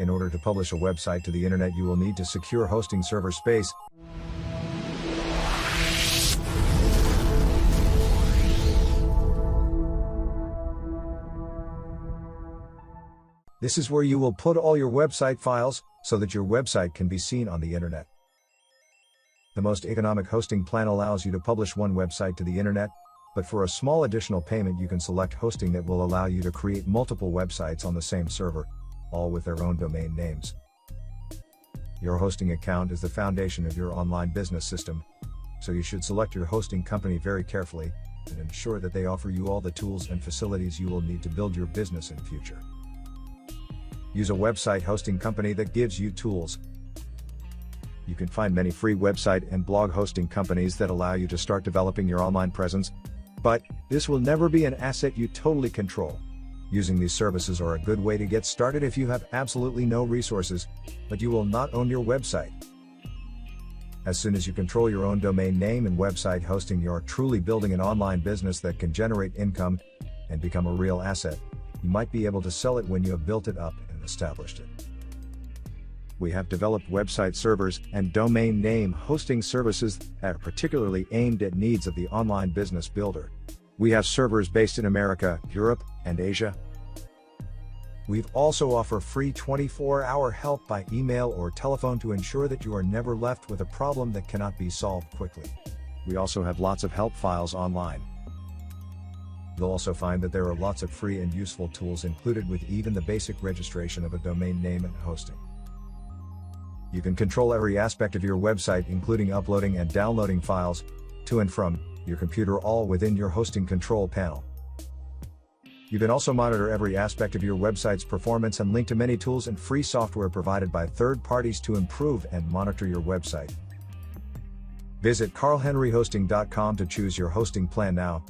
In order to publish a website to the internet, you will need to secure hosting server space. This is where you will put all your website files, so that your website can be seen on the internet. The most economic hosting plan allows you to publish one website to the internet, but for a small additional payment you can select hosting that will allow you to create multiple websites on the same server, all with their own domain names. Your hosting account is the foundation of your online business system, so you should select your hosting company very carefully, and ensure that they offer you all the tools and facilities you will need to build your business in future. Use a website hosting company that gives you tools. You can find many free website and blog hosting companies that allow you to start developing your online presence, but this will never be an asset you totally control. Using these services are a good way to get started if you have absolutely no resources, but you will not own your website. As soon as you control your own domain name and website hosting, you are truly building an online business that can generate income and become a real asset. You might be able to sell it when you have built it up and established it. We have developed website servers and domain name hosting services that are particularly aimed at needs of the online business builder. We have servers based in America, Europe, and Asia. We also offer free 24-hour help by email or telephone to ensure that you are never left with a problem that cannot be solved quickly. We also have lots of help files online. You'll also find that there are lots of free and useful tools included with even the basic registration of a domain name and hosting. You can control every aspect of your website, including uploading and downloading files to and from your computer, all within your hosting control panel. You can also monitor every aspect of your website's performance and link to many tools and free software provided by third parties to improve and monitor your website. Visit carlhenryhosting.com to choose your hosting plan now.